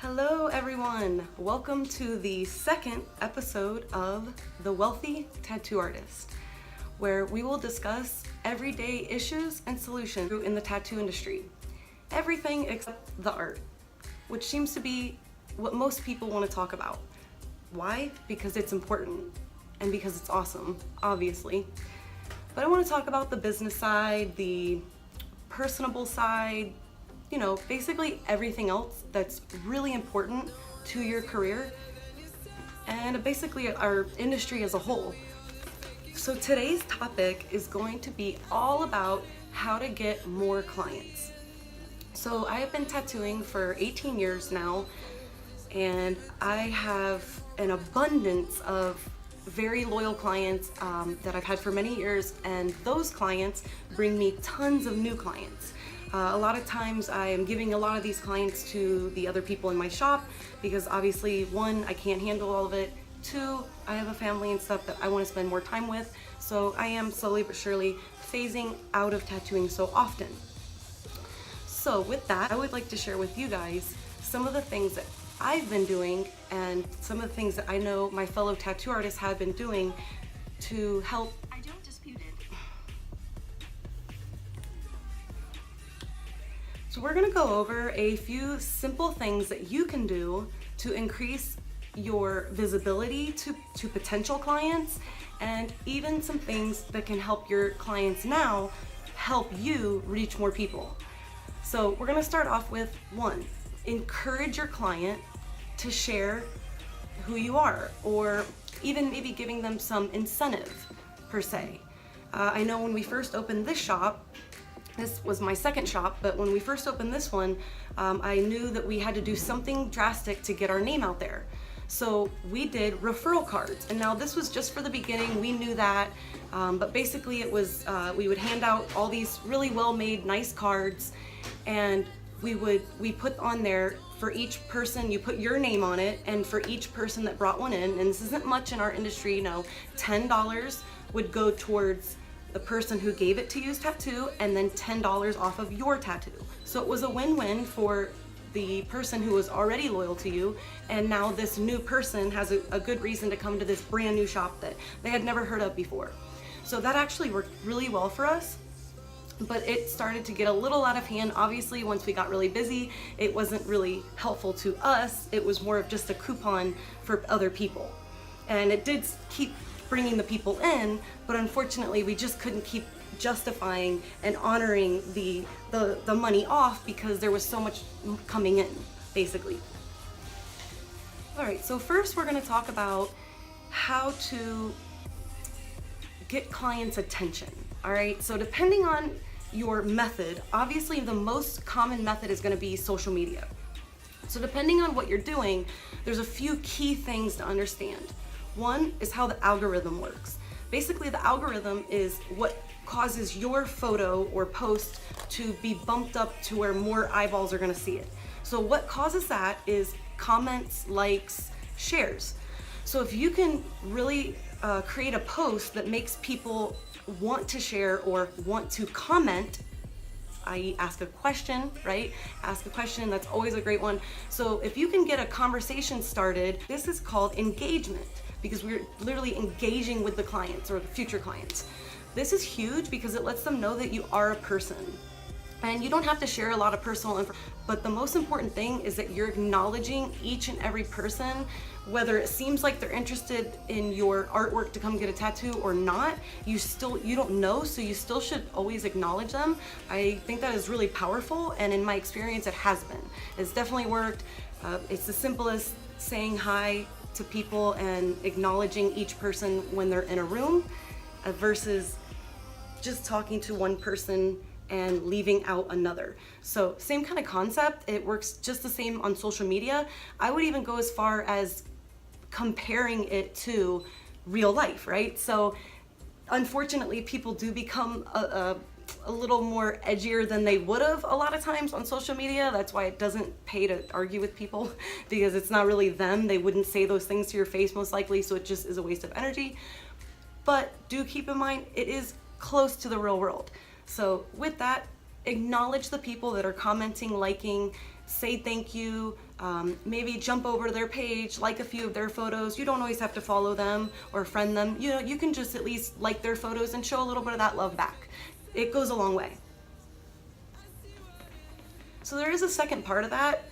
Hello everyone! Welcome to the second episode of The Wealthy Tattoo Artist, where we will discuss everyday issues and solutions in the tattoo industry. Everything except the art, which seems to be what most people want to talk about. Why? Because it's important and because it's awesome, obviously. But I want to talk about the business side, the personable side, basically everything else that's really important to your career and basically our industry as a whole. So today's topic is going to be all about how to get more clients. So I have been tattooing for 18 years now, and I have an abundance of very loyal clients that I've had for many years, and those clients bring me tons of new clients. A lot of times I am giving a lot of these clients to the other people in my shop because obviously, one, I can't handle all of it. Two, I have a family and stuff that I want to spend more time with. So I am slowly but surely phasing out of tattooing so often. So with that, I would like to share with you guys some of the things that I've been doing and some of the things that I know my fellow tattoo artists have been doing to help. I don't dispute it. So we're gonna go over a few simple things that you can do to increase your visibility to potential clients, and even some things that can help your clients now help you reach more people. So we're gonna start off with one, encourage your client to share who you are, or even maybe giving them some incentive per se. I know when we first opened this shop, this was my second shop, but when we first opened this one, I knew that we had to do something drastic to get our name out there. So we did referral cards, and now this was just for the beginning, we knew that, but basically it was, we would hand out all these really well-made, nice cards, and we put on there, for each person, you put your name on it, and for each person that brought one in, and this isn't much in our industry, $10 would go towards the person who gave it to you's tattoo, and then $10 off of your tattoo. So it was a win-win for the person who was already loyal to you, and now this new person has a good reason to come to this brand new shop that they had never heard of before. So that actually worked really well for us, but it started to get a little out of hand. Obviously, once we got really busy, it wasn't really helpful to us. It was more of just a coupon for other people. And it did keep bringing the people in, but unfortunately we just couldn't keep justifying and honoring the money off because there was so much coming in, basically. All right, so first we're gonna talk about how to get clients' attention. All right, so depending on your method, obviously the most common method is gonna be social media. So depending on what you're doing, there's a few key things to understand. One is how the algorithm works. Basically, the algorithm is what causes your photo or post to be bumped up to where more eyeballs are gonna see it. So what causes that is comments, likes, shares. So if you can really create a post that makes people want to share or want to comment, i.e. ask a question, right? Ask a question, that's always a great one. So if you can get a conversation started, this is called engagement, because we're literally engaging with the clients or the future clients. This is huge because it lets them know that you are a person. And you don't have to share a lot of personal info, but the most important thing is that you're acknowledging each and every person, whether it seems like they're interested in your artwork to come get a tattoo or not. You don't know, so you still should always acknowledge them. I think that is really powerful, and in my experience, it has been. It's definitely worked. It's the simplest saying hi to people and acknowledging each person when they're in a room versus just talking to one person and leaving out another. So same kind of concept, it works just the same on social media. I would even go as far as comparing it to real life, right? So unfortunately, people do become a little more edgier than they would have a lot of times on social media. That's why it doesn't pay to argue with people, because it's not really them. They wouldn't say those things to your face most likely, so it just is a waste of energy. But do keep in mind, it is close to the real world. So with that, acknowledge the people that are commenting, liking, say thank you, Maybe jump over to their page, like a few of their photos. You don't always have to follow them or friend them. You know, you can just at least like their photos and show a little bit of that love back. It goes a long way. So there is a second part of that.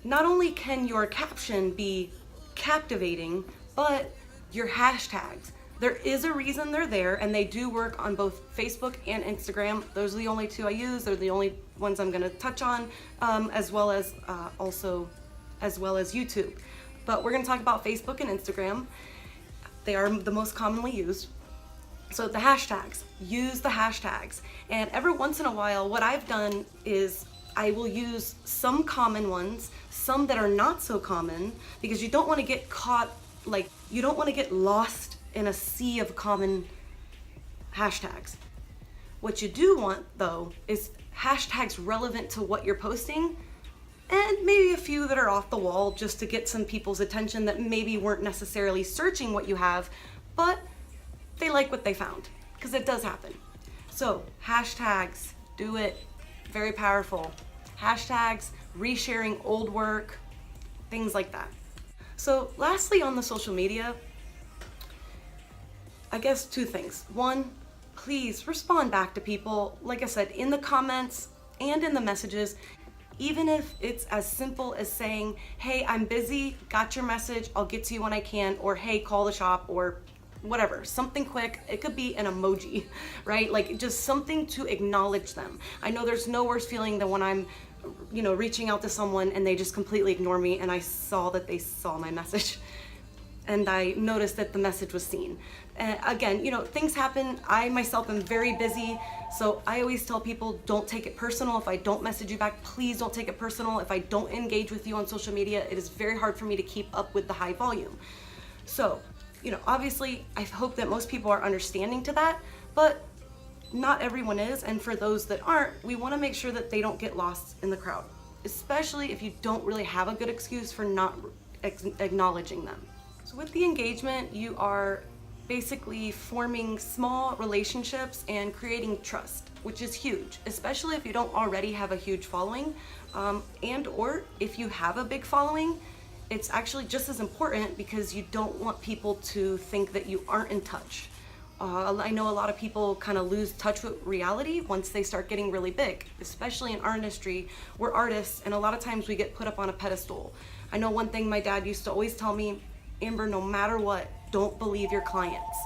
Not only can your caption be captivating, but your hashtags. There is a reason they're there, and they do work on both Facebook and Instagram. Those are the only two I use. They're the only ones I'm gonna touch on, as well as YouTube. But we're gonna talk about Facebook and Instagram. They are the most commonly used. So the hashtags, use the hashtags. And every once in a while, what I've done is I will use some common ones, some that are not so common, because you don't wanna get caught, like, you don't wanna get lost in a sea of common hashtags. What you do want, though, is hashtags relevant to what you're posting, and maybe a few that are off the wall just to get some people's attention that maybe weren't necessarily searching what you have, but they like what they found, because it does happen. So hashtags, do it, very powerful. Hashtags, resharing old work, things like that. So lastly, on the social media, I guess two things. One, please respond back to people, like I said, in the comments and in the messages, even if it's as simple as saying, hey, I'm busy, got your message, I'll get to you when I can, or hey, call the shop, or whatever, something quick. It could be an emoji, right? Like just something to acknowledge them. I know there's no worse feeling than when I'm, reaching out to someone and they just completely ignore me and I saw that they saw my message and I noticed that the message was seen. Again, things happen. I myself am very busy, so I always tell people, don't take it personal. If I don't message you back, please don't take it personal. If I don't engage with you on social media, it is very hard for me to keep up with the high volume. So, obviously, I hope that most people are understanding to that, but not everyone is, and for those that aren't, we want to make sure that they don't get lost in the crowd, especially if you don't really have a good excuse for not acknowledging them. So with the engagement, you are basically forming small relationships and creating trust, which is huge, especially if you don't already have a huge following, and or if you have a big following, it's actually just as important because you don't want people to think that you aren't in touch. I know a lot of people kind of lose touch with reality once they start getting really big, especially in our industry. We're artists, and a lot of times we get put up on a pedestal. I know one thing my dad used to always tell me, Amber, no matter what, don't believe your clients,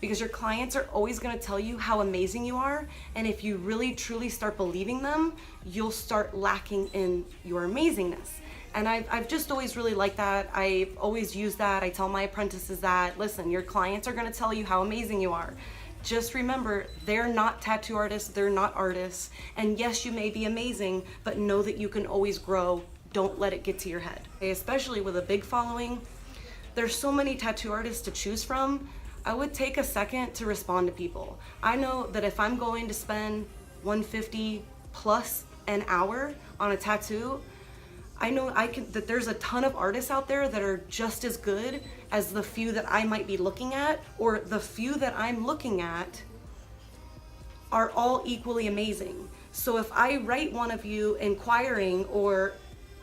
because your clients are always going to tell you how amazing you are, and if you really truly start believing them, you'll start lacking in your amazingness. And I've just always really liked that. I've always used that. I tell my apprentices that, listen, your clients are gonna tell you how amazing you are. Just remember, they're not tattoo artists, they're not artists. And yes, you may be amazing, but know that you can always grow. Don't let it get to your head. Especially with a big following, there's so many tattoo artists to choose from. I would take a second to respond to people. I know that if I'm going to spend $150 plus an hour on a tattoo, I know that there's a ton of artists out there that are just as good as the few that I might be looking at, or the few that I'm looking at are all equally amazing. So if I write one of you inquiring, or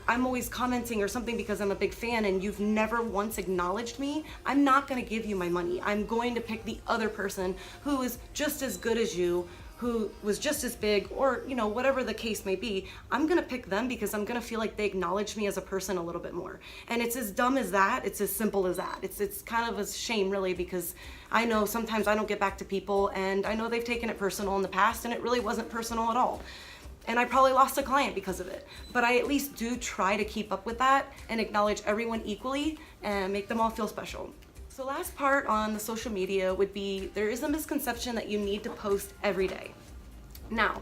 I'm always commenting or something because I'm a big fan and you've never once acknowledged me, I'm not gonna give you my money. I'm going to pick the other person who is just as good as you, who was just as big, or whatever the case may be. I'm gonna pick them because I'm gonna feel like they acknowledge me as a person a little bit more. And it's as dumb as that, it's as simple as that. It's kind of a shame really, because I know sometimes I don't get back to people, and I know they've taken it personal in the past, and it really wasn't personal at all. And I probably lost a client because of it. But I at least do try to keep up with that and acknowledge everyone equally and make them all feel special. So last part on the social media would be, there is a misconception that you need to post every day. Now,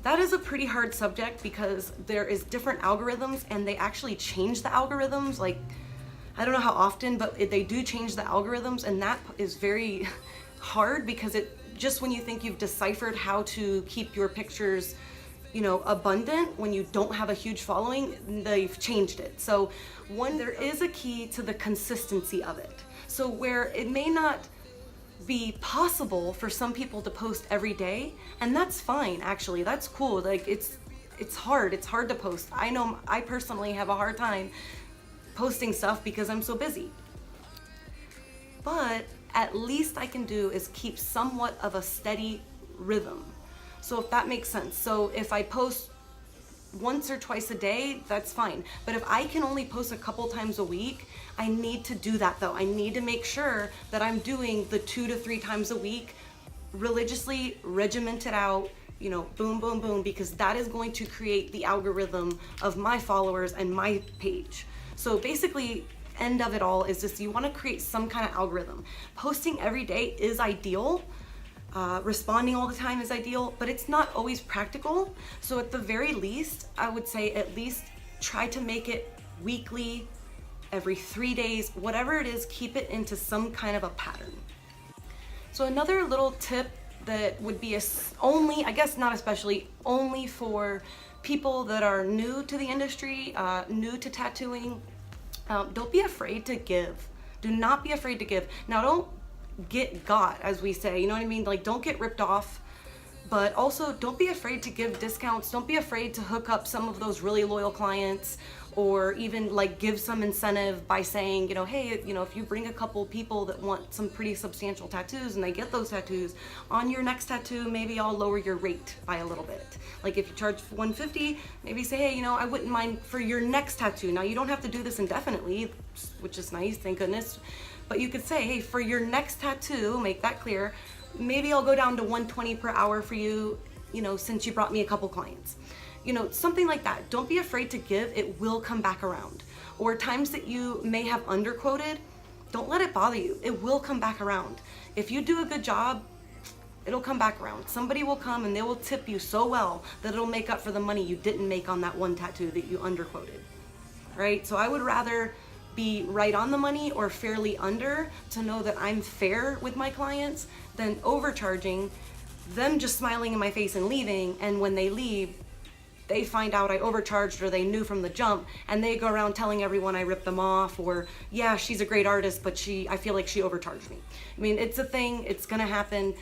that is a pretty hard subject because there is different algorithms, and they actually change the algorithms. Like, I don't know how often, but they do change the algorithms, and that is very hard because just when you think you've deciphered how to keep your pictures abundant when you don't have a huge following, they've changed it. So there is a key to the consistency of it. So where it may not be possible for some people to post every day, and that's fine, actually, that's cool. Like it's it's hard to post. I know I personally have a hard time posting stuff because I'm so busy. But at least I can do is keep somewhat of a steady rhythm. So if that makes sense. So if I post once or twice a day, that's fine. But if I can only post a couple times a week, I need to do that though. I need to make sure that I'm doing the 2 to 3 times a week, religiously regimented out, you know, boom, boom, boom, because that is going to create the algorithm of my followers and my page. So basically, end of it all is just you want to create some kind of algorithm. Posting every day is ideal. Responding all the time is ideal, but it's not always practical. So at the very least, I would say at least try to make it weekly, every 3 days, whatever it is, keep it into some kind of a pattern. So another little tip that would be only, I guess not especially, only for people that are new to the industry, new to tattooing, don't be afraid to give. Do not be afraid to give. Now don't get got, as we say, you know what I mean? Like, don't get ripped off, but also don't be afraid to give discounts. Don't be afraid to hook up some of those really loyal clients, or even like give some incentive by saying, you know, hey, you know, if you bring a couple people that want some pretty substantial tattoos and they get those tattoos, on your next tattoo, maybe I'll lower your rate by a little bit. Like if you charge $150, maybe say, hey, you know, I wouldn't mind for your next tattoo. Now you don't have to do this indefinitely, which is nice, thank goodness. But you could say, hey, for your next tattoo, make that clear, maybe I'll go down to $120 per hour for you, you know, since you brought me a couple clients. You know, something like that. Don't be afraid to give, it will come back around. Or times that you may have underquoted, don't let it bother you. It will come back around. If you do a good job, it'll come back around. Somebody will come and they will tip you so well that it'll make up for the money you didn't make on that one tattoo that you underquoted, right? So I would rather be right on the money or fairly under to know that I'm fair with my clients than overcharging, them just smiling in my face and leaving, and when they leave, they find out I overcharged or they knew from the jump and they go around telling everyone I ripped them off, or yeah, she's a great artist, but I feel like she overcharged me. I mean, it's a thing, it's gonna happen.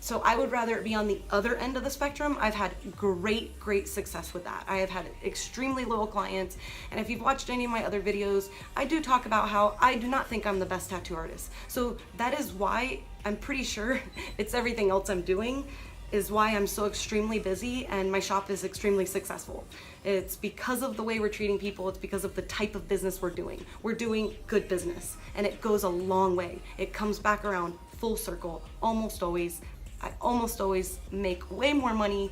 So I would rather be on the other end of the spectrum. I've had great success with that. I have had extremely loyal clients, and if you've watched any of my other videos, I do talk about how I do not think I'm the best tattoo artist. So that is why I'm pretty sure it's everything else I'm doing is why I'm so extremely busy and my shop is extremely successful. It's because of the way we're treating people. It's because of the type of business we're doing. We're doing good business, and it goes a long way. It comes back around full circle, almost always. I almost always make way more money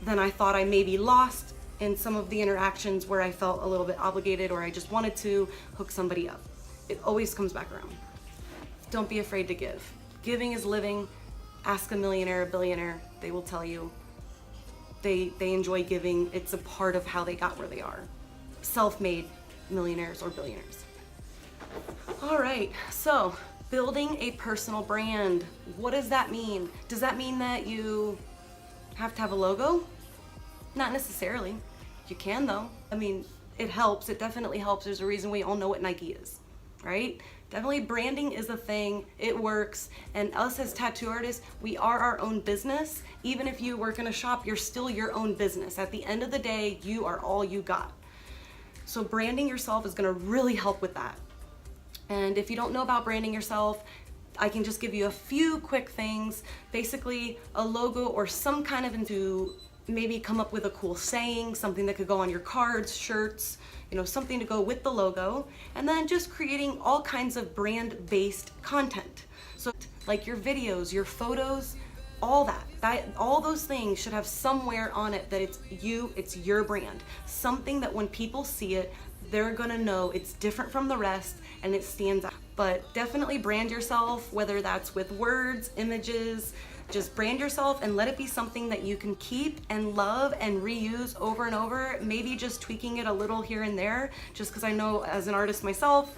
than I thought I maybe lost in some of the interactions where I felt a little bit obligated or I just wanted to hook somebody up. It always comes back around. Don't be afraid to give. Giving is living. Ask a millionaire, a billionaire, they will tell you they enjoy giving. It's a part of how they got where they are. Self-made millionaires or billionaires. All right, so building a personal brand. What does that mean? Does that mean that you have to have a logo? Not necessarily. You can though. I mean, it helps, it definitely helps. There's a reason we all know what Nike is, right? Definitely branding is a thing, it works, and us as tattoo artists, we are our own business. Even if you work in a shop, you're still your own business. At the end of the day, you are all you got. So branding yourself is gonna really help with that. And if you don't know about branding yourself, I can just give you a few quick things. Basically, a logo or some kind of to maybe come up with a cool saying, something that could go on your cards, shirts, you know, something to go with the logo, and then just creating all kinds of brand-based content. So like your videos, your photos, all all those things should have somewhere on it that it's you, it's your brand. Something that when people see it, they're gonna know it's different from the rest and it stands out. But definitely brand yourself, whether that's with words, images, just brand yourself and let it be something that you can keep and love and reuse over and over, maybe just tweaking it a little here and there, just because I know as an artist myself,